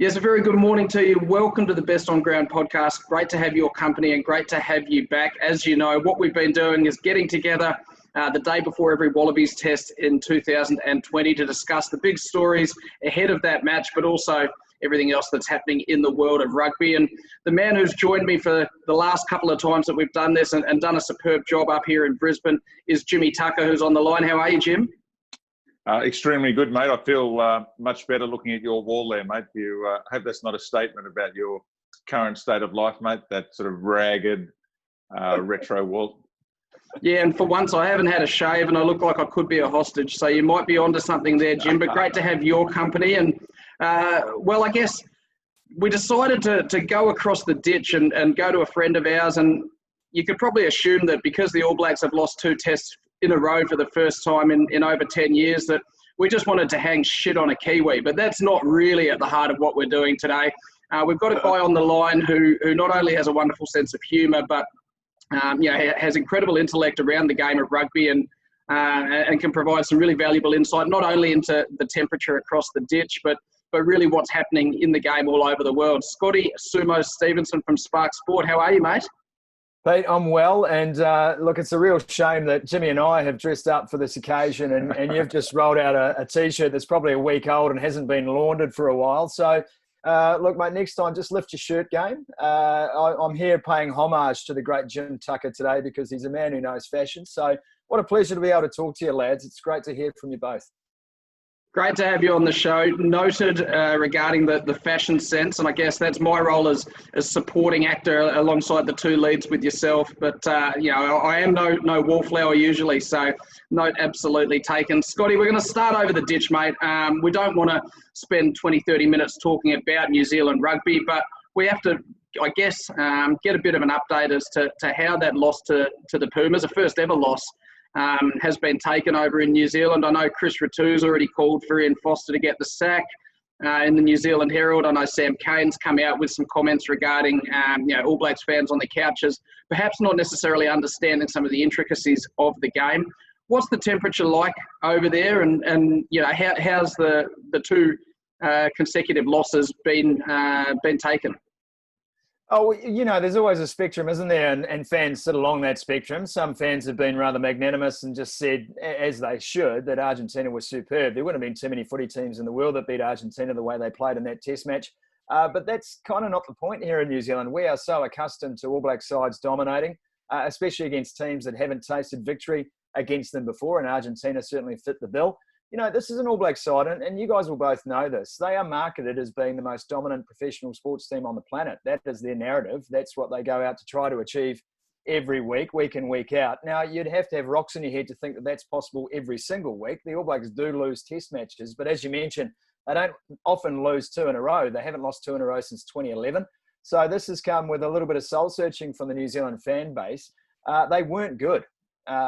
Yes, a very good morning to you. Welcome to the Best on Ground podcast. Great to have your company and great to have you back. As you know, what we've been doing is getting together the day before every Wallabies test in 2020 to discuss the big stories ahead of that match, but also everything else that's happening in the world of rugby. And the man who's joined me for the last couple of times that we've done this and done a superb job up here in Brisbane is Jimmy Tucker, who's on the line. How are you, Jim? Extremely good, mate. I feel much better looking at your wall there, mate. You hope that's not a statement about your current state of life, mate, that sort of ragged retro wall. Yeah, and for once I haven't had a shave and I look like I could be a hostage, so you might be onto something there, Jim, but great to have your company. And, well, I guess we decided to go across the ditch and go to a friend of ours, and you could probably assume that because the All Blacks have lost 2 tests in a row for the first time in over 10 years, that we just wanted to hang shit on a Kiwi. But that's not really at the heart of what we're doing today. We've got a guy on the line who not only has a wonderful sense of humour, but has incredible intellect around the game of rugby and can provide some really valuable insight, not only into the temperature across the ditch, but really what's happening in the game all over the world. Scotty Sumo Stevenson from Spark Sport. How are you, mate? Pete, I'm well, and look, it's a real shame that Jimmy and I have dressed up for this occasion, and you've just rolled out a T-shirt that's probably a week old and hasn't been laundered for a while. So, look, mate, next time just lift your shirt game. I'm here paying homage to the great Jim Tucker today because he's a man who knows fashion. So, what a pleasure to be able to talk to you, lads. It's great to hear from you both. Great to have you on the show. Noted regarding the fashion sense, and I guess that's my role as supporting actor alongside the 2 leads with yourself. But I am no wallflower usually, so note absolutely taken. Scotty, we're going to start over the ditch, mate. We don't want to spend 20-30 minutes talking about New Zealand rugby, but we have to, I guess, get a bit of an update as to how that loss to the Pumas, a first ever loss, has been taken over in New Zealand. I know Chris Ratu's already called for Ian Foster to get the sack in the New Zealand Herald. I know Sam Cane's come out with some comments regarding All Blacks fans on the couches, perhaps not necessarily understanding some of the intricacies of the game. What's the temperature like over there, and how's the 2 consecutive losses been taken? Oh, there's always a spectrum, isn't there? And fans sit along that spectrum. Some fans have been rather magnanimous and just said, as they should, that Argentina was superb. There wouldn't have been too many footy teams in the world that beat Argentina the way they played in that test match. But that's kind of not the point here in New Zealand. We are so accustomed to All Black sides dominating, especially against teams that haven't tasted victory against them before, and Argentina certainly fit the bill. This is an All Black side, and you guys will both know this. They are marketed as being the most dominant professional sports team on the planet. That is their narrative. That's what they go out to try to achieve every week in, week out. Now, you'd have to have rocks in your head to think that that's possible every single week. The All Blacks do lose test matches, but as you mentioned, they don't often lose 2 in a row. They haven't lost 2 in a row since 2011. So this has come with a little bit of soul-searching from the New Zealand fan base. They weren't good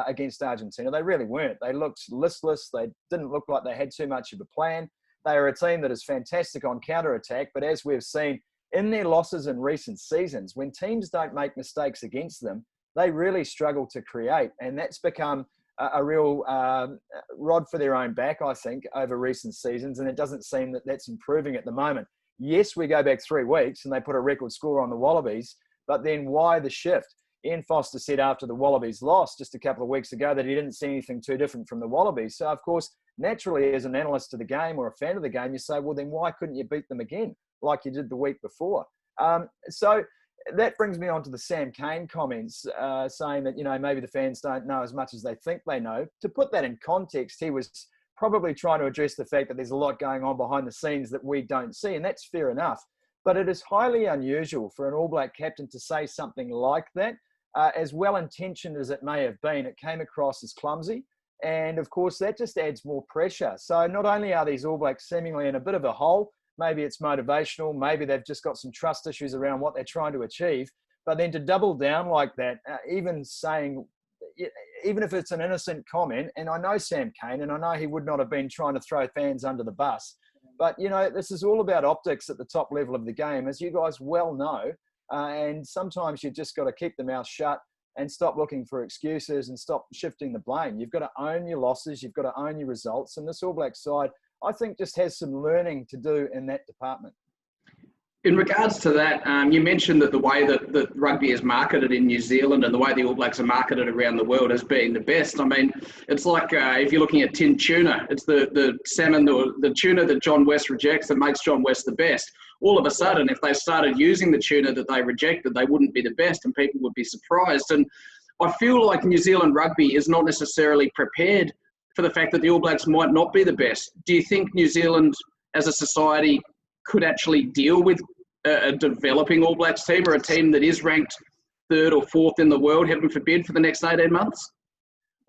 against Argentina. They really weren't. They looked listless. They didn't look like they had too much of a plan. They are a team that is fantastic on counter-attack, but as we've seen in their losses in recent seasons, when teams don't make mistakes against them, they really struggle to create, and that's become a real rod for their own back, I think, over recent seasons, and it doesn't seem that that's improving at the moment. Yes, we go back 3 weeks and they put a record score on the Wallabies, but then why the shift? Ian Foster said after the Wallabies lost just a couple of weeks ago that he didn't see anything too different from the Wallabies. So, of course, naturally, as an analyst of the game or a fan of the game, you say, well, then why couldn't you beat them again like you did the week before? So that brings me on to the Sam Cane comments saying that, maybe the fans don't know as much as they think they know. To put that in context, he was probably trying to address the fact that there's a lot going on behind the scenes that we don't see, and that's fair enough. But it is highly unusual for an All Black captain to say something like that. As well-intentioned as it may have been, it came across as clumsy. And, of course, that just adds more pressure. So not only are these All Blacks seemingly in a bit of a hole, maybe it's motivational, maybe they've just got some trust issues around what they're trying to achieve, but then to double down like that, even if it's an innocent comment, and I know Sam Cane, and I know he would not have been trying to throw fans under the bus, but, this is all about optics at the top level of the game, as you guys well know. And sometimes you've just got to keep the mouth shut and stop looking for excuses and stop shifting the blame. You've got to own your losses. You've got to own your results. And this All Black side, I think, just has some learning to do in that department. In regards to that, you mentioned that the way that rugby is marketed in New Zealand and the way the All Blacks are marketed around the world as being the best. I mean, it's like if you're looking at tin tuna, it's the salmon, the tuna that John West rejects that makes John West the best. All of a sudden, if they started using the tuna that they rejected, they wouldn't be the best and people would be surprised. And I feel like New Zealand rugby is not necessarily prepared for the fact that the All Blacks might not be the best. Do you think New Zealand as a society could actually deal with a developing All Blacks team or a team that is ranked third or fourth in the world, heaven forbid, for the next 18 months?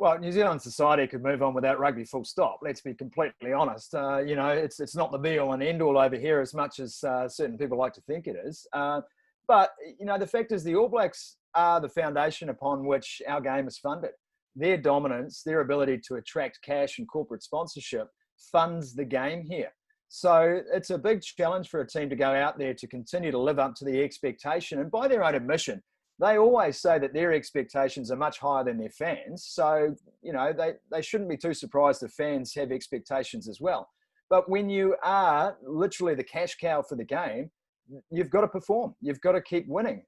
Well, New Zealand society could move on without rugby, full stop. Let's be completely honest. You know, it's not the be-all and end-all over here as much as certain people like to think it is. But, you know, the fact is the All Blacks are the foundation upon which our game is funded. Their dominance, their ability to attract cash and corporate sponsorship funds the game here. So it's a big challenge for a team to go out there to continue to live up to the expectation. And by their own admission, they always say that their expectations are much higher than their fans. So, you know, they shouldn't be too surprised if fans have expectations as well. But when you are literally the cash cow for the game, you've got to perform. You've got to keep winning.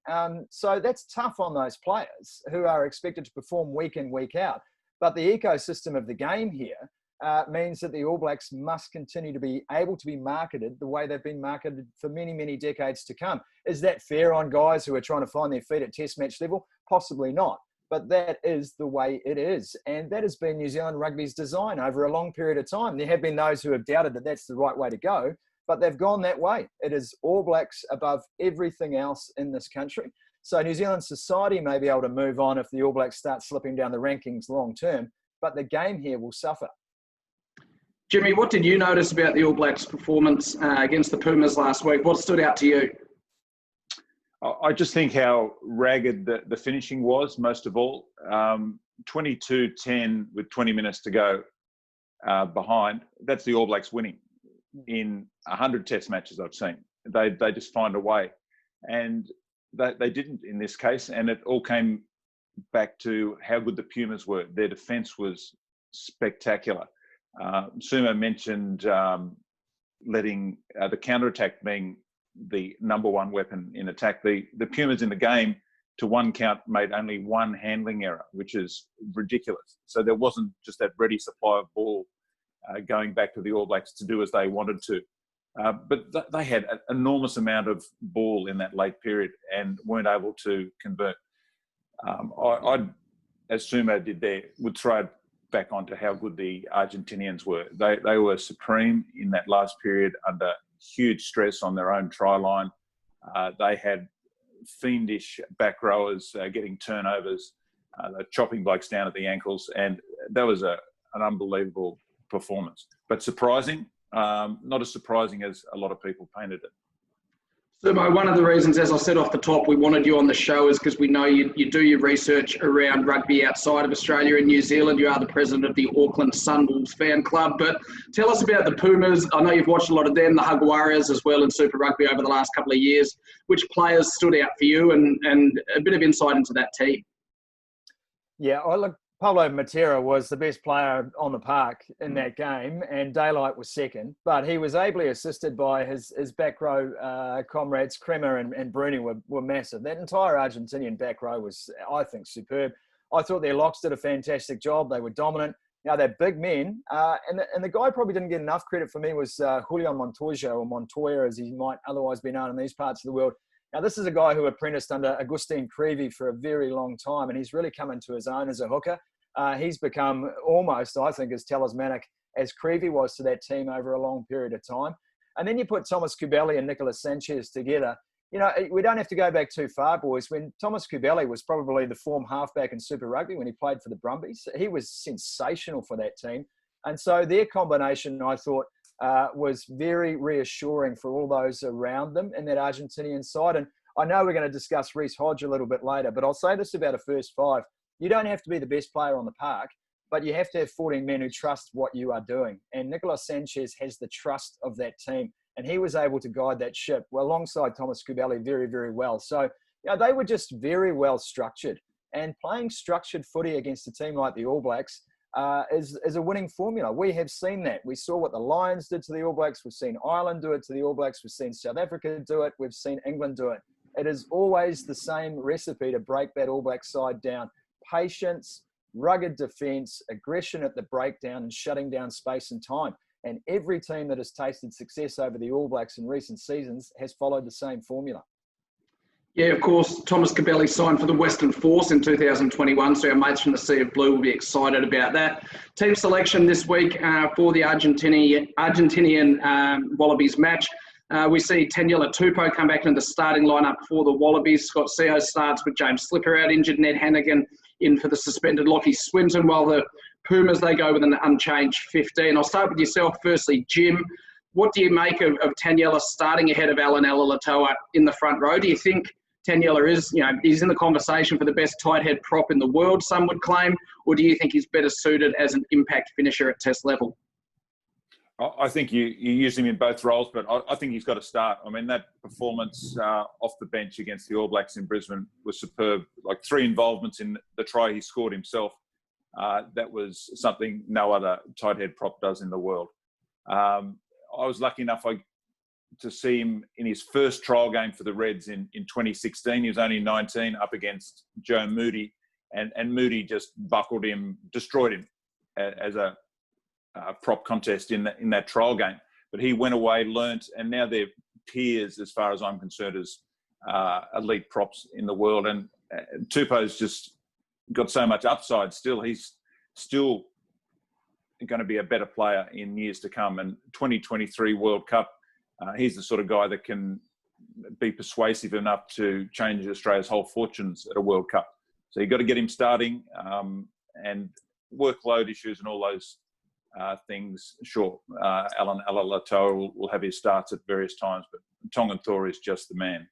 So that's tough on those players who are expected to perform week in, week out. But the ecosystem of the game here means that the All Blacks must continue to be able to be marketed the way they've been marketed for many, many decades to come. Is that fair on guys who are trying to find their feet at test match level? Possibly not. But that is the way it is. And that has been New Zealand rugby's design over a long period of time. There have been those who have doubted that that's the right way to go, but they've gone that way. It is All Blacks above everything else in this country. So New Zealand society may be able to move on if the All Blacks start slipping down the rankings long term, but the game here will suffer. Jimmy, what did you notice about the All Blacks' performance against the Pumas last week? What stood out to you? I just think how ragged the finishing was, most of all. 22-10 with 20 minutes to go behind. That's the All Blacks winning in 100 test matches I've seen. They just find a way. And they didn't in this case. And it all came back to how good the Pumas were. Their defence was spectacular. Sumo mentioned letting the counter-attack being the number one weapon in attack. The Pumas in the game, to one count, made only one handling error, which is ridiculous. So there wasn't just that ready supply of ball going back to the All Blacks to do as they wanted to. But they had an enormous amount of ball in that late period and weren't able to convert. I, as Sumo did there, would throw it back onto how good the Argentinians were. They were supreme in that last period under huge stress on their own try line. They had fiendish back rowers getting turnovers, chopping blokes down at the ankles, and that was an unbelievable performance. But surprising, not as surprising as a lot of people painted it. Sumo, one of the reasons, as I said off the top, we wanted you on the show is because we know you do your research around rugby outside of Australia and New Zealand. You are the president of the Auckland Sunwolves fan club. But tell us about the Pumas. I know you've watched a lot of them, the Hug Warriors as well in Super Rugby over the last couple of years. Which players stood out for you and a bit of insight into that team? Yeah, Pablo Matera was the best player on the park in that game, and Daylight was second. But he was ably assisted by his back row comrades. Kremer and Bruni were massive. That entire Argentinian back row was, I think, superb. I thought their locks did a fantastic job. They were dominant. Now, they're big men. And the guy probably didn't get enough credit for me was Julian Montoya, or Montoya as he might otherwise be known in these parts of the world. Now, this is a guy who apprenticed under Agustin Creevy for a very long time, and he's really come into his own as a hooker. He's become almost, I think, as talismanic as Creevy was to that team over a long period of time. And then you put Thomas Cubelli and Nicolas Sanchez together. You know, we don't have to go back too far, boys. When Thomas Cubelli was probably the form halfback in Super Rugby when he played for the Brumbies, he was sensational for that team. And so their combination, I thought, was very reassuring for all those around them in that Argentinian side. And I know we're going to discuss Reece Hodge a little bit later, but I'll say this about a first five. You don't have to be the best player on the park, but you have to have 14 men who trust what you are doing. And Nicolas Sanchez has the trust of that team, and he was able to guide that ship alongside Thomas Cubelli very, very well. So, you know, they were just very well structured. And playing structured footy against a team like the All Blacks, is a winning formula. We have seen that. We saw what the Lions did to the All Blacks. We've seen Ireland do it to the All Blacks. We've seen South Africa do it. We've seen England do it. It is always the same recipe to break that All Black side down. Patience, rugged defence, aggression at the breakdown, and shutting down space and time. And every team that has tasted success over the All Blacks in recent seasons has followed the same formula. Yeah, of course, Thomas Cabelli signed for the Western Force in 2021, so our mates from the Sea of Blue will be excited about that. Team selection this week for the Argentinian Wallabies match. We see Taniela Tupou come back into the starting lineup for the Wallabies. Scott Seo starts with James Slipper out injured, Ned Hannigan in for the suspended Lockie Swinton, while the Pumas, they go with an unchanged 15. I'll start with yourself firstly, Jim. What do you make of Taniela starting ahead of Alan Alaalatoa in the front row? Do you think Taniela is, he's in the conversation for the best tight head prop in the world, some would claim, or do you think he's better suited as an impact finisher at test level? I think you use him in both roles, but I think he's got to start. I mean, that performance off the bench against the All Blacks in Brisbane was superb. Like 3 involvements in the try he scored himself. That was something no other tight head prop does in the world. I was lucky enough to see him in his first trial game for the Reds in 2016. He was only 19, up against Joe Moody, and Moody just buckled him, destroyed him as a prop contest in that trial game. But he went away, learnt, and now they're peers as far as I'm concerned as elite props in the world. And Tupou's just got so much upside still. He's still going to be a better player in years to come. And 2023 World Cup, he's the sort of guy that can be persuasive enough to change Australia's whole fortunes at a World Cup. So you've got to get him starting, and workload issues and all those things. Sure, Alan Alaalatoa will have his starts at various times, but Tongan Thor is just the man.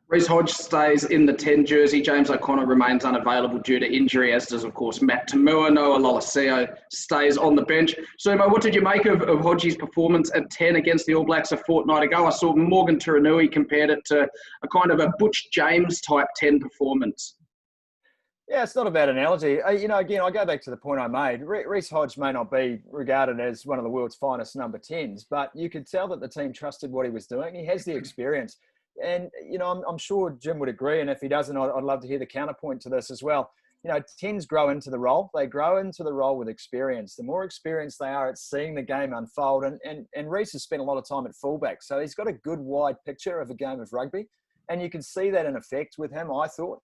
Reece Hodge stays in the 10 jersey. James O'Connor remains unavailable due to injury, as does, of course, Matt Tamua. Noah Loloseo stays on the bench. Sumo, what did you make of Hodge's performance at 10 against the All Blacks a fortnight ago? I saw Morgan Turanui compared it to a kind of a Butch James type 10 performance. Yeah, it's not a bad analogy. Again, I go back to the point I made. Reece Hodge may not be regarded as one of the world's finest number 10s, but you could tell that the team trusted what he was doing. He has the experience. And, I'm sure Jim would agree. And if he doesn't, I'd love to hear the counterpoint to this as well. 10s grow into the role. They grow into the role with experience. The more experienced they are at seeing the game unfold. And Reece has spent a lot of time at fullback. So he's got a good wide picture of a game of rugby. And you can see that in effect with him, I thought.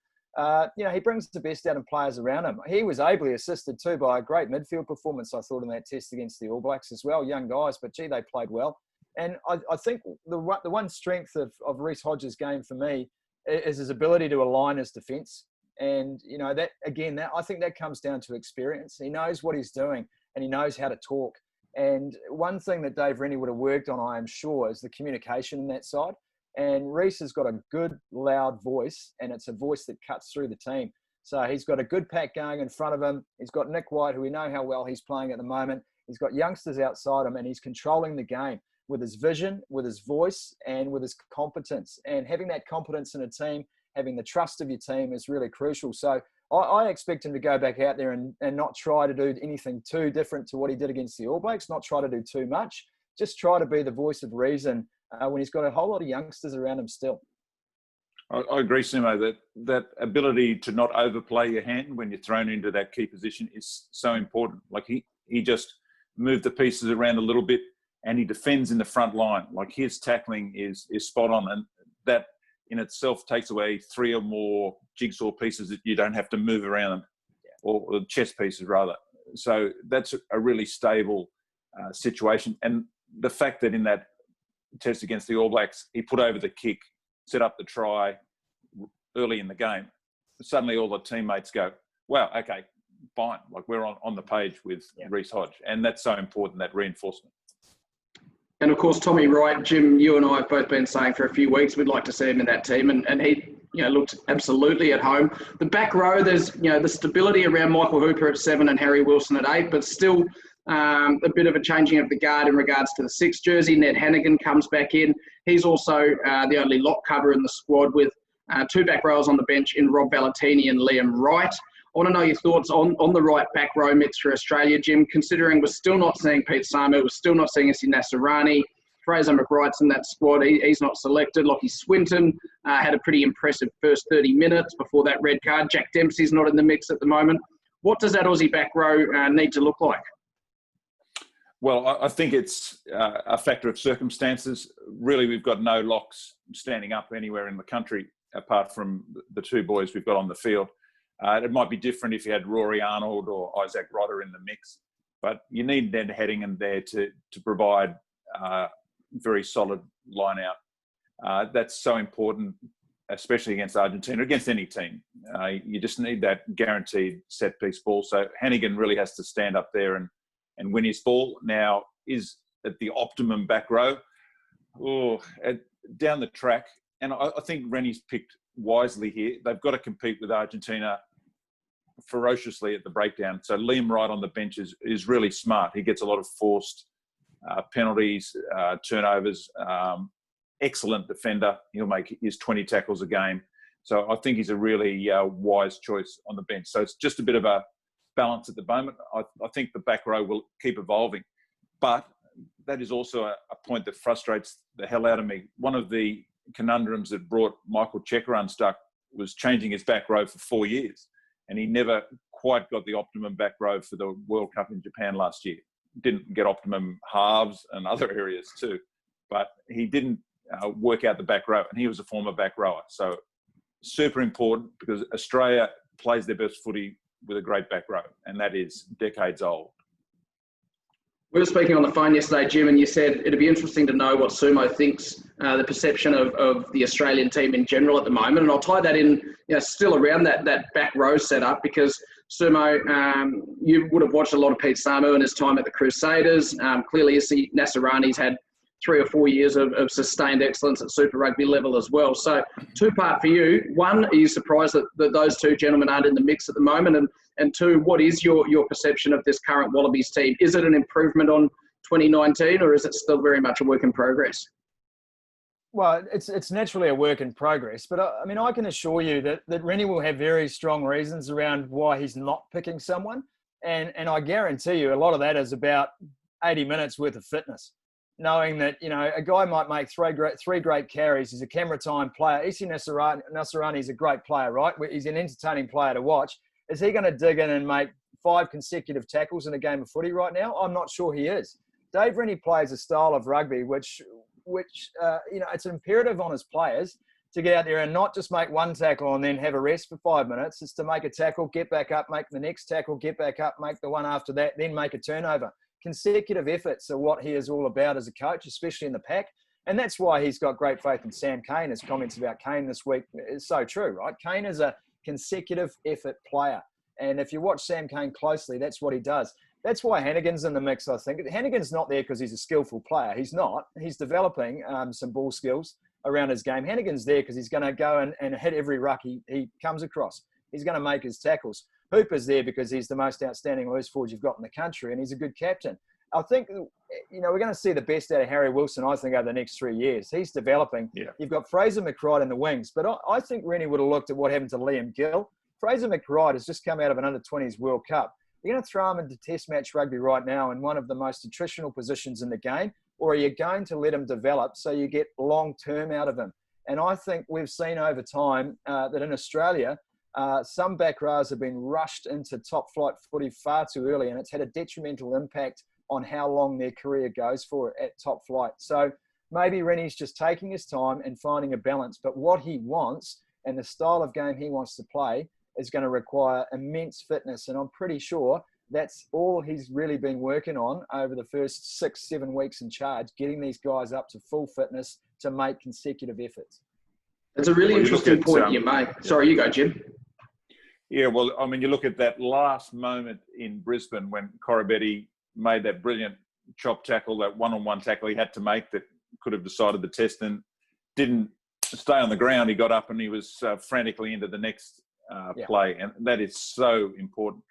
He brings the best out of players around him. He was ably assisted too by a great midfield performance, I thought, in that test against the All Blacks as well. Young guys, but gee, they played well. And I think the one strength of Reece Hodge's game for me is his ability to align his defence. And, I think that comes down to experience. He knows what he's doing and he knows how to talk. And one thing that Dave Rennie would have worked on, I am sure, is the communication in that side. And Reece has got a good, loud voice, and it's a voice that cuts through the team. So he's got a good pack going in front of him. He's got Nick White, who we know how well he's playing at the moment. He's got youngsters outside him, and he's controlling the game with his vision, with his voice, and with his competence. And having that competence in a team, having the trust of your team is really crucial. So I expect him to go back out there and not try to do anything too different to what he did against the All Blacks, not try to do too much. Just try to be the voice of reason when he's got a whole lot of youngsters around him still. I agree, Sumo, that ability to not overplay your hand when you're thrown into that key position is so important. Like he just moved the pieces around a little bit and he defends in the front line. Like his tackling is spot on, and that in itself takes away 3 or more jigsaw pieces that you don't have to move around them, or chess pieces rather. So that's a really stable situation. And the fact that in that test against the All Blacks, he put over the kick, set up the try early in the game, suddenly all the teammates go, wow, okay, fine. Like we're on the page with Reece Hodge. And that's so important, that reinforcement. And of course, Tommy Wright, Jim, you and I have both been saying for a few weeks we'd like to see him in that team, and he looked absolutely at home. The back row, there's the stability around Michael Hooper at 7 and Harry Wilson at 8, but still a bit of a changing of the guard in regards to the 6 jersey. Ned Hannigan comes back in. He's also the only lock cover in the squad with 2 back rows on the bench in Rob Valentini and Liam Wright. want to know your thoughts on the right back row mix for Australia, Jim, considering we're still not seeing Pete Fairbairn, we're still not seeing Isi Naisarani. Fraser McRight's in that squad. He's not selected. Lockie Swinton had a pretty impressive first 30 minutes before that red card. Jack Dempsey's not in the mix at the moment. What does that Aussie back row need to look like? Well, I think it's a factor of circumstances. Really, we've got no locks standing up anywhere in the country apart from the two boys we've got on the field. It might be different if you had Rory Arnold or Isaac Rodder in the mix, but you need Ned Headingham there to provide very solid line out. That's so important, especially against Argentina, against any team. You just need that guaranteed set piece ball. So Hannigan really has to stand up there and win his ball. Now, is at the optimum back row, down the track. And I think Rennie's picked wisely here. They've got to compete with Argentina ferociously at the breakdown. So Liam Wright on the bench is really smart. He gets a lot of forced penalties, turnovers, excellent defender. He'll make his 20 tackles a game. So I think he's a really wise choice on the bench. So it's just a bit of a balance at the moment. I think the back row will keep evolving. But that is also a point that frustrates the hell out of me. One of the conundrums that brought Michael Checker unstuck was changing his back row for 4 years. And he never quite got the optimum back row for the World Cup in Japan last year. Didn't get optimum halves and other areas too. But he didn't work out the back row, and he was a former back rower. So super important, because Australia plays their best footy with a great back row, and that is decades old. We were speaking on the phone yesterday, Jim, and you said it'd be interesting to know what Sumo thinks, the perception of the Australian team in general at the moment. And I'll tie that in, still around that back row setup, because Sumo, you would have watched a lot of Pete Fairbairn in his time at the Crusaders. Clearly, Isi Naisarani's had 3 or 4 years of sustained excellence at Super Rugby level as well. So, two-part for you. One, are you surprised that those two gentlemen aren't in the mix at the moment? And two, what is your perception of this current Wallabies team? Is it an improvement on 2019, or is it still very much a work in progress? Well, it's naturally a work in progress, but I can assure you that Rennie will have very strong reasons around why he's not picking someone. And I guarantee you a lot of that is about 80 minutes worth of fitness. Knowing that, a guy might make three great carries. He's a camera time player. Isi Naisarani is a great player, right? He's an entertaining player to watch. Is he going to dig in and make 5 consecutive tackles in a game of footy right now? I'm not sure he is. Dave Rennie plays a style of rugby which it's imperative on his players to get out there and not just make one tackle and then have a rest for 5 minutes. It's to make a tackle, get back up, make the next tackle, get back up, make the one after that, then make a turnover. Consecutive efforts are what he is all about as a coach, especially in the pack. And that's why he's got great faith in Sam Cane. His comments about Cane this week is so true, right? Cane is a consecutive effort player. And if you watch Sam Cane closely, that's what he does. That's why Hannigan's in the mix, I think. Hannigan's not there because he's a skillful player. He's not. He's developing some ball skills around his game. Hannigan's there because he's going to go and hit every ruck he comes across. He's going to make his tackles. Hooper's there because he's the most outstanding loose forward you've got in the country, and he's a good captain. I think, we're going to see the best out of Harry Wilson, I think, over the next 3 years. He's developing. Yeah. You've got Fraser McRight's in the wings, but I think Rennie would have looked at what happened to Liam Gill. Fraser McRight has just come out of an under-20s World Cup. You're going to throw him into test match rugby right now in one of the most attritional positions in the game, or are you going to let him develop so you get long-term out of him? And I think we've seen over time that in Australia, some back rows have been rushed into top flight footy far too early, and it's had a detrimental impact on how long their career goes for at top flight. So maybe Rennie's just taking his time and finding a balance, but what he wants and the style of game he wants to play is going to require immense fitness. And I'm pretty sure that's all he's really been working on over the first 6-7 weeks in charge, getting these guys up to full fitness to make consecutive efforts. It's a really interesting point you make. Sorry, you go, Jim. Yeah, well, you look at that last moment in Brisbane when Corabetti made that brilliant chop tackle, that one-on-one tackle he had to make that could have decided the test, and didn't stay on the ground. He got up and he was frantically into the next play, and that is so important.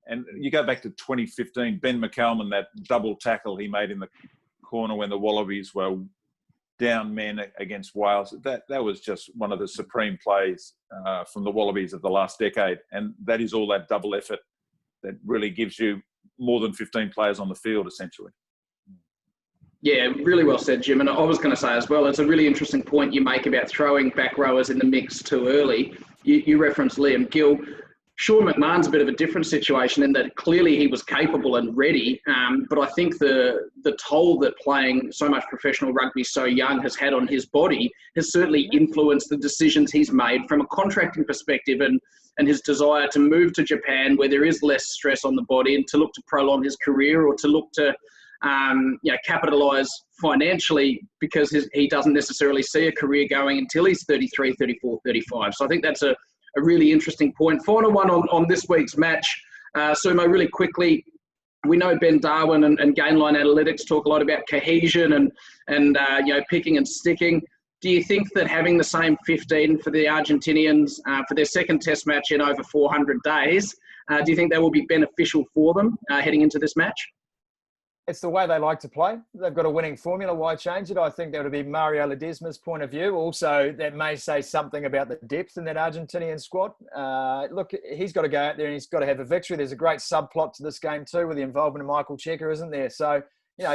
And you go back to 2015, Ben McCalman, that double tackle he made in the corner when the Wallabies were down men against Wales. That was just one of the supreme plays from the Wallabies of the last decade. And that is all that double effort that really gives you more than 15 players on the field, essentially. Yeah, really well said, Jim. And I was going to say as well, it's a really interesting point you make about throwing back rowers in the mix too early. You referenced Liam Gill. Sean McMahon's a bit of a different situation in that clearly he was capable and ready, but I think the toll that playing so much professional rugby so young has had on his body has certainly influenced the decisions he's made from a contracting perspective and his desire to move to Japan where there is less stress on the body and to look to prolong his career or to look to capitalise financially because he doesn't necessarily see a career going until he's 33, 34, 35. So I think that's a really interesting point. Final one on this week's match. Sumo, really quickly, we know Ben Darwin and Gainline Analytics talk a lot about cohesion and picking and sticking. Do you think that having the same 15 for the Argentinians for their second test match in over 400 days, do you think that will be beneficial for them heading into this match? It's the way they like to play. They've got a winning formula. Why change it? I think that would be Mario Ledesma's point of view. Also, that may say something about the depth in that Argentinian squad. Look, he's got to go out there and he's got to have a victory. There's a great subplot to this game too with the involvement of Michael Cheika, isn't there? So,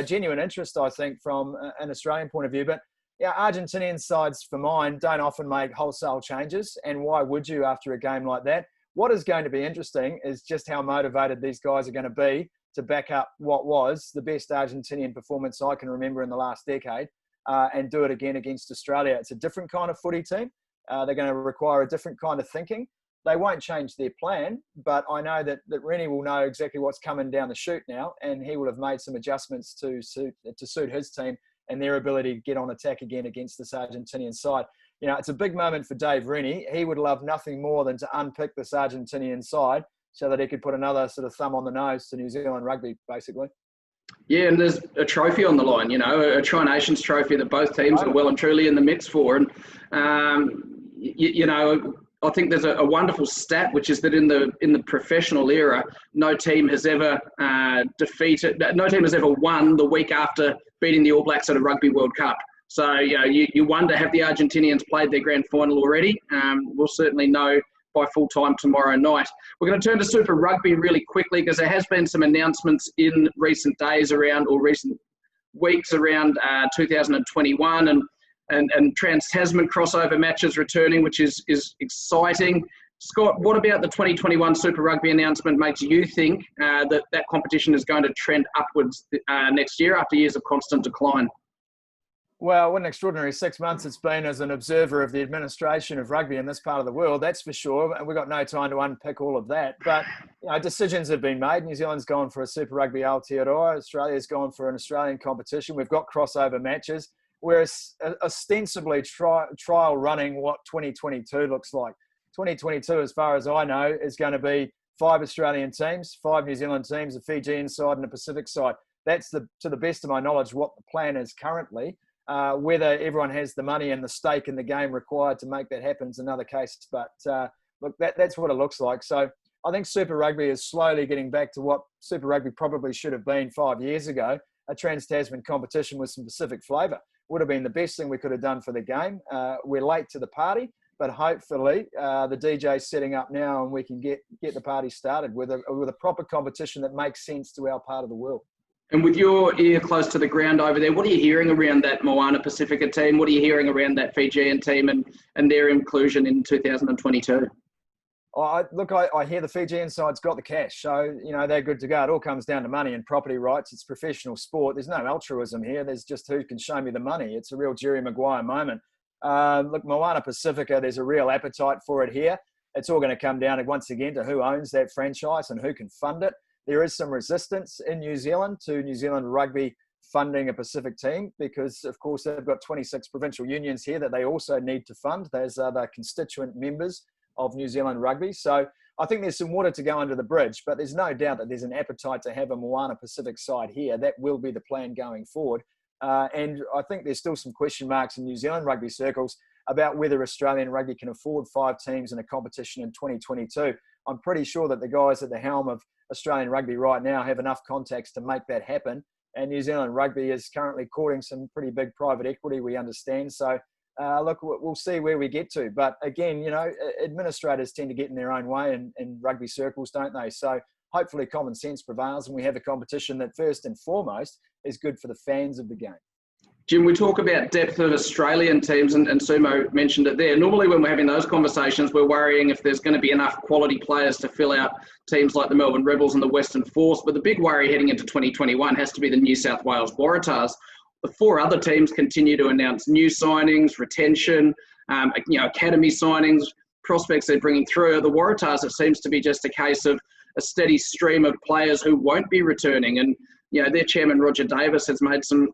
genuine interest, I think, from an Australian point of view. But, Argentinian sides, for mine, don't often make wholesale changes. And why would you after a game like that? What is going to be interesting is just how motivated these guys are going to be to back up what was the best Argentinian performance I can remember in the last decade and do it again against Australia. It's a different kind of footy team. They're going to require a different kind of thinking. They won't change their plan, but I know that Rennie will know exactly what's coming down the chute now, and he will have made some adjustments to suit his team and their ability to get on attack again against this Argentinian side. It's a big moment for Dave Rennie. He would love nothing more than to unpick this Argentinian side so that he could put another sort of thumb on the nose to New Zealand rugby, basically. Yeah, and there's a trophy on the line, a Tri-Nations trophy that both teams are well and truly in the mix for. And, I think there's a wonderful stat, which is that in the professional era, no team has ever won the week after beating the All Blacks at a Rugby World Cup. So, you wonder, have the Argentinians played their grand final already? We'll certainly know by full time tomorrow night. We're going to turn to Super Rugby really quickly because there has been some announcements in recent days recent weeks around 2021 and Trans-Tasman crossover matches returning, which is exciting. Scott, what about the 2021 Super Rugby announcement makes you think that competition is going to trend upwards next year after years of constant decline? Well, what an extraordinary 6 months it's been as an observer of the administration of rugby in this part of the world, that's for sure. And we've got no time to unpick all of that. But decisions have been made. New Zealand's gone for a Super Rugby Aotearoa. Australia's gone for an Australian competition. We've got crossover matches. We're ostensibly trial running what 2022 looks like. 2022, as far as I know, is going to be 5 Australian teams, 5 New Zealand teams, a Fijian side and a Pacific side. That's, to the best of my knowledge, what the plan is currently. Whether everyone has the money and the stake in the game required to make that happen is another case. But look, that's what it looks like. So I think Super Rugby is slowly getting back to what Super Rugby probably should have been 5 years ago, a Trans-Tasman competition with some Pacific flavour. Would have been the best thing we could have done for the game. We're late to the party, but hopefully the DJ's setting up now and we can get the party started with a proper competition that makes sense to our part of the world. And with your ear close to the ground over there, what are you hearing around that Moana Pacifica team? What are you hearing around that Fijian team and their inclusion in 2022? I hear the Fijian side's got the cash, so they're good to go. It all comes down to money and property rights. It's professional sport. There's no altruism here. There's just who can show me the money. It's a real Jerry Maguire moment. Look, Moana Pacifica, there's a real appetite for it here. It's all going to come down once again to who owns that franchise and who can fund it. There is some resistance in New Zealand to New Zealand Rugby funding a Pacific team because, of course, they've got 26 provincial unions here that they also need to fund. Those are the constituent members of New Zealand Rugby. So I think there's some water to go under the bridge, but there's no doubt that there's an appetite to have a Moana Pacific side here. That will be the plan going forward. And I think there's still some question marks in New Zealand rugby circles about whether Australian rugby can afford 5 teams in a competition in 2022. I'm pretty sure that the guys at the helm of Australian rugby right now have enough contacts to make that happen. And New Zealand Rugby is currently courting some pretty big private equity, we understand. So, look, we'll see where we get to. But again, administrators tend to get in their own way in rugby circles, don't they? So hopefully common sense prevails and we have a competition that first and foremost is good for the fans of the game. Jim, we talk about depth of Australian teams, and Sumo mentioned it there. Normally when we're having those conversations, we're worrying if there's going to be enough quality players to fill out teams like the Melbourne Rebels and the Western Force. But the big worry heading into 2021 has to be the New South Wales Waratahs. The 4 other teams continue to announce new signings, retention, academy signings, prospects they're bringing through. The Waratahs, it seems to be just a case of a steady stream of players who won't be returning. And their chairman, Roger Davis, has made some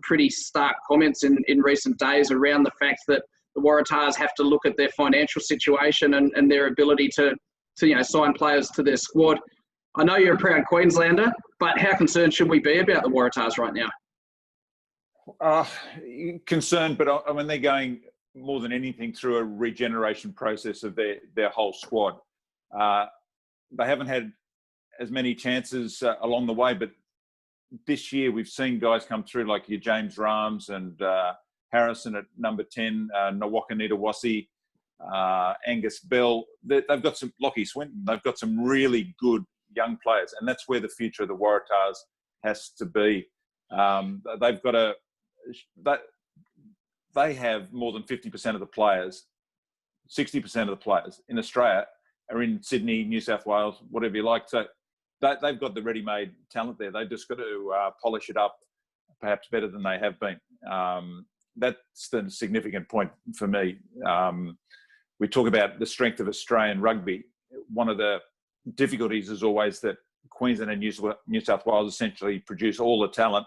pretty stark comments in recent days around the fact that the Waratahs have to look at their financial situation and their ability to sign players to their squad. I know you're a proud Queenslander, but how concerned should we be about the Waratahs right now? Concerned, but I mean, they're going more than anything through a regeneration process of their whole squad. They haven't had as many chances along the way, but this year we've seen guys come through like your James Rams and Harrison at number 10, Nawaka Nitawasi, Angus Bell. They've got some, Lockie Swinton, they've got some really good young players, and that's where the future of the Waratahs has to be. They've got they have more than 50% of the players, 60% of the players in Australia are in Sydney, New South Wales, whatever you like. So they've got the ready-made talent there. They've just got to polish it up perhaps better than they have been. That's the significant point for me. We talk about the strength of Australian rugby. One of the difficulties is always that Queensland and New South Wales essentially produce all the talent,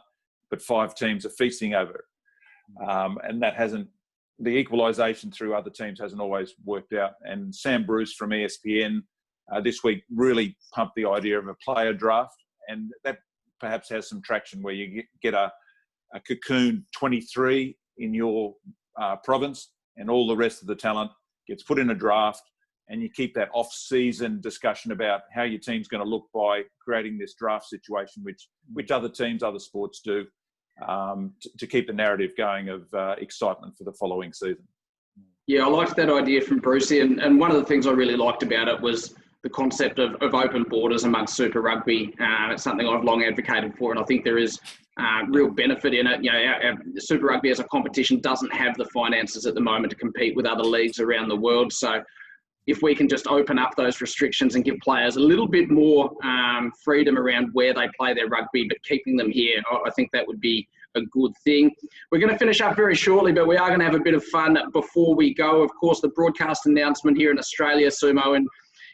but 5 teams are feasting over it. And that the equalisation through other teams hasn't always worked out. And Sam Bruce from ESPN this week really pumped the idea of a player draft, and that perhaps has some traction where you get a cocoon 23 in your province, and all the rest of the talent gets put in a draft, and you keep that off-season discussion about how your team's going to look by creating this draft situation, which other teams, other sports do, to keep the narrative going of excitement for the following season. Yeah, I liked that idea from Brucey, and one of the things I really liked about it was the concept of open borders amongst Super Rugby. It's something I've long advocated for, and I think there is real benefit in it. Our Super Rugby as a competition doesn't have the finances at the moment to compete with other leagues around the world. So if we can just open up those restrictions and give players a little bit more freedom around where they play their rugby, but keeping them here, I think that would be a good thing. We're going to finish up very shortly, but we are going to have a bit of fun before we go. Of course, the broadcast announcement here in Australia, Sumo, and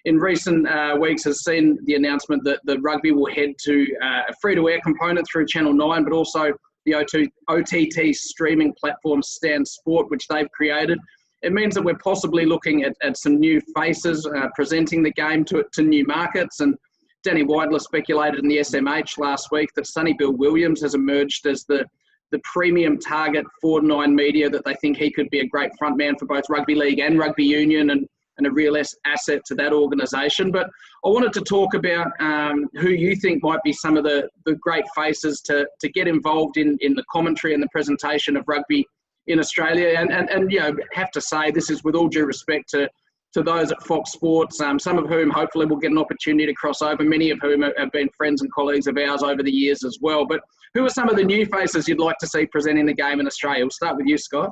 in recent weeks has seen the announcement that the rugby will head to a free-to-air component through Channel 9, but also the OTT streaming platform Stan Sport, which they've created. It means that we're possibly looking at some new faces presenting the game to new markets. And Danny Weidler speculated in the SMH last week that Sonny Bill Williams has emerged as the premium target for Nine Media, that they think he could be a great frontman for both rugby league and rugby union, and a real asset to that organisation. But I wanted to talk about who you think might be some of the great faces to get involved in the commentary and the presentation of rugby in Australia. And have to say, this is with all due respect to those at Fox Sports, some of whom hopefully will get an opportunity to cross over, many of whom have been friends and colleagues of ours over the years as well. But who are some of the new faces you'd like to see presenting the game in Australia? We'll start with you, Scott.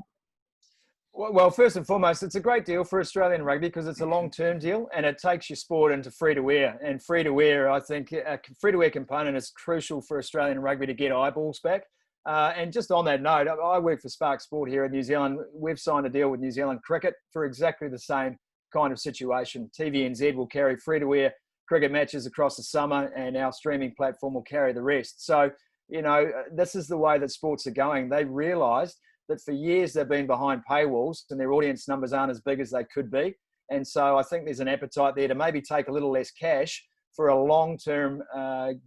Well, first and foremost, it's a great deal for Australian rugby because it's a long-term deal and it takes your sport into free-to-air. And free-to-air, I think, a free-to-air component is crucial for Australian rugby to get eyeballs back. And just on that note, I work for Spark Sport here in New Zealand. We've signed a deal with New Zealand Cricket for exactly the same kind of situation. TVNZ will carry free-to-air cricket matches across the summer, and our streaming platform will carry the rest. So, this is the way that sports are going. They realised that for years they've been behind paywalls and their audience numbers aren't as big as they could be. And so I think there's an appetite there to maybe take a little less cash for a long-term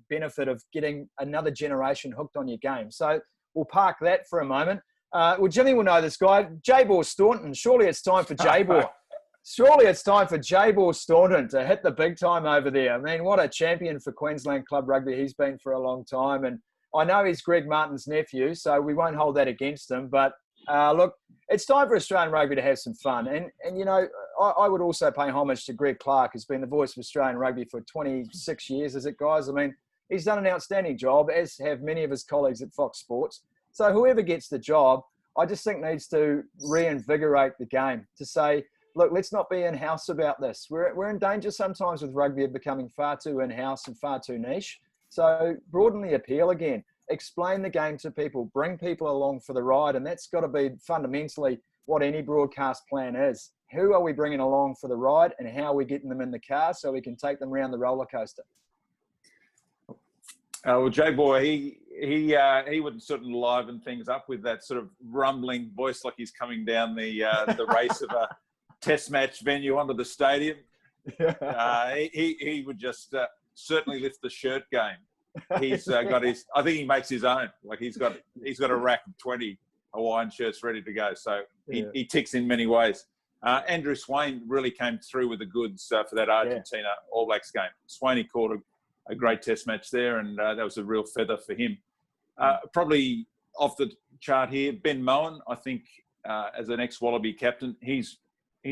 benefit of getting another generation hooked on your game. So we'll park that for a moment. Well, Jimmy will know this guy, Jabor Staunton. Surely it's time for Jabor. Surely it's time for Jabor Staunton to hit the big time over there. I mean, what a champion for Queensland Club Rugby he's been for a long time. And I know he's Greg Martin's nephew, so we won't hold that against him. But look, it's time for Australian rugby to have some fun. And you know, I would also pay homage to Greg Clark, who's been the voice of Australian rugby for 26 years, is it, guys? I mean, he's done an outstanding job, as have many of his colleagues at Fox Sports. So whoever gets the job, I just think needs to reinvigorate the game, to say, look, let's not be in-house about this. We're in danger sometimes with rugby of becoming far too in-house and far too niche. So broaden the appeal again. Explain the game to people. Bring people along for the ride. And that's got to be fundamentally what any broadcast plan is. Who are we bringing along for the ride, and how are we getting them in the car so we can take them around the roller coaster? Well, J-Boy, he would sort of liven things up with that sort of rumbling voice, like he's coming down the race of a test match venue onto the stadium. He would just certainly lift the shirt game. He's got his. I think he makes his own. Like he's got a rack of 20 Hawaiian shirts ready to go. So he ticks in many ways. Andrew Swain really came through with the goods for that Argentina All Blacks game. Swainey caught a great test match there, and that was a real feather for him. Probably off the chart here, Ben Moen, I think, as an ex-Wallaby captain, he's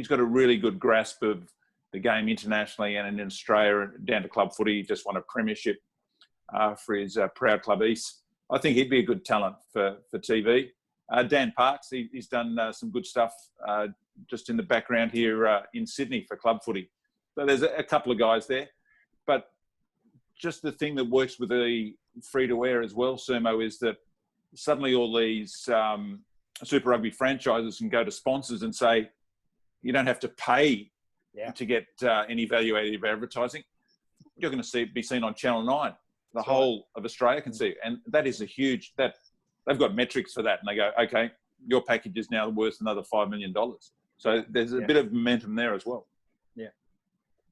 got a really good grasp of the game internationally and in Australia, down to club footy. He just won a premiership for his proud club East. I think he'd be a good talent for TV. Dan Parks, he's done some good stuff just in the background here in Sydney for club footy. So there's a couple of guys there. But just the thing that works with the free-to-air as well, Sumo, is that suddenly all these Super Rugby franchises can go to sponsors and say, you don't have to pay to get any value-added advertising. You're going to be seen on Channel 9. The whole of Australia can see it. And that is a huge... They've got metrics for that. And they go, okay, your package is now worth another $5 million. So there's a bit of momentum there as well.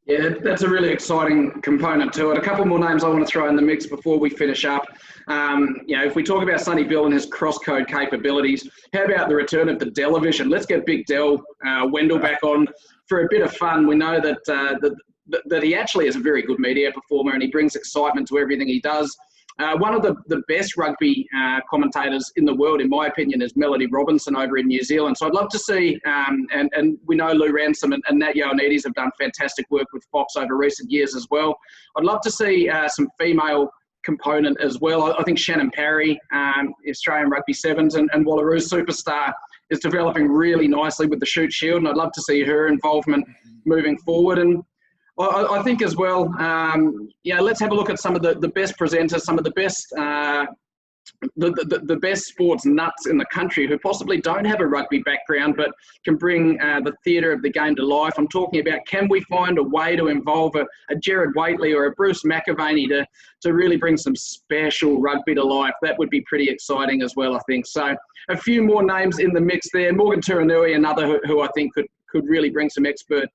Yeah, that's a really exciting component to it. A couple more names I want to throw in the mix before we finish up. You know, if we talk about Sonny Bill and his cross-code capabilities, how about the return of the Delavision? Let's get Big Del Wendell back on for a bit of fun. We know that he actually is a very good media performer, and he brings excitement to everything he does. One of the best rugby commentators in the world, in my opinion, is Melody Robinson over in New Zealand. So I'd love to see, and we know Lou Ransom and Nat Ioannidis have done fantastic work with Fox over recent years as well. I'd love to see some female component as well. I think Shannon Parry, Australian Rugby Sevens and Wallaroo superstar, is developing really nicely with the Shoot Shield, and I'd love to see her involvement moving forward. And I think as well, let's have a look at some of the best presenters, some of the best the best sports nuts in the country who possibly don't have a rugby background but can bring the theatre of the game to life. I'm talking about, can we find a way to involve a Jared Waitley or a Bruce McAvaney to really bring some special rugby to life? That would be pretty exciting as well, I think. So a few more names in the mix there. Morgan Turanui, another who I think could really bring some expert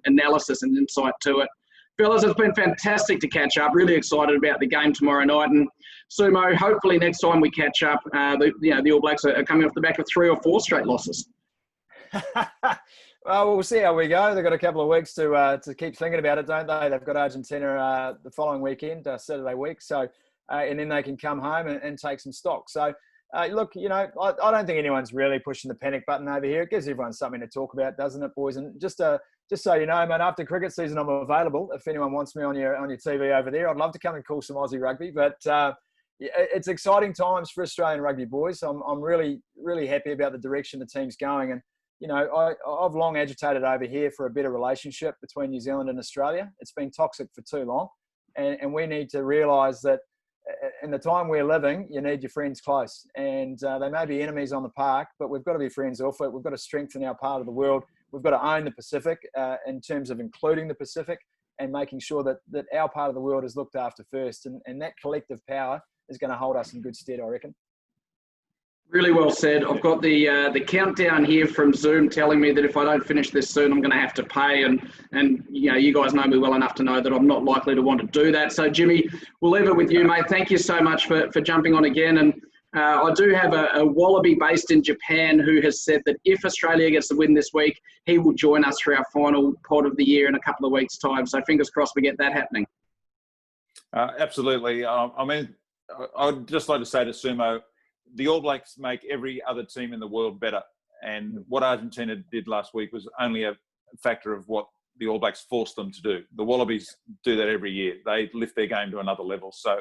analysis and insight to it. Fellas, it's been fantastic to catch up. Really excited about the game tomorrow night. And Sumo, hopefully next time we catch up, the All Blacks are coming off the back of 3 or 4 straight losses. Well, we'll see how we go. They've got a couple of weeks to keep thinking about it, don't they? They've got Argentina the following weekend, Saturday week. So, and then they can come home and take some stock. So, look, I don't think anyone's really pushing the panic button over here. It gives everyone something to talk about, doesn't it, boys? And just so you know, mate, after cricket season, I'm available. If anyone wants me on your TV over there, I'd love to come and call some Aussie rugby. But it's exciting times for Australian rugby, boys. I'm really, really happy about the direction the team's going. And, I've long agitated over here for a better relationship between New Zealand and Australia. It's been toxic for too long. And we need to realise that in the time we're living, you need your friends close. And they may be enemies on the park, but we've got to be friends off it. We've got to strengthen our part of the world. We've got to own the Pacific in terms of including the Pacific and making sure that our part of the world is looked after first. And that collective power is going to hold us in good stead, I reckon. Really well said. I've got the countdown here from Zoom telling me that if I don't finish this soon, I'm going to have to pay. And you guys know me well enough to know that I'm not likely to want to do that. So, Jimmy, we'll leave it with you, mate. Thank you so much for jumping on again. And I do have a Wallaby based in Japan who has said that if Australia gets the win this week, he will join us for our final pod of the year in a couple of weeks' time. So fingers crossed we get that happening. Absolutely. I'd just like to say to Sumo, the All Blacks make every other team in the world better. And what Argentina did last week was only a factor of what the All Blacks forced them to do. The Wallabies do that every year. They lift their game to another level. So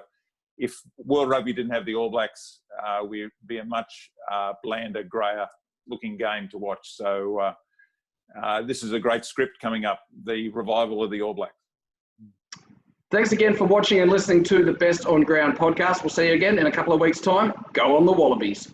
if World Rugby didn't have the All Blacks, we'd be a much blander, greyer looking game to watch. So this is a great script coming up, the revival of the All Blacks. Thanks again for watching and listening to the Best on Ground podcast. We'll see you again in a couple of weeks' time. Go on the Wallabies.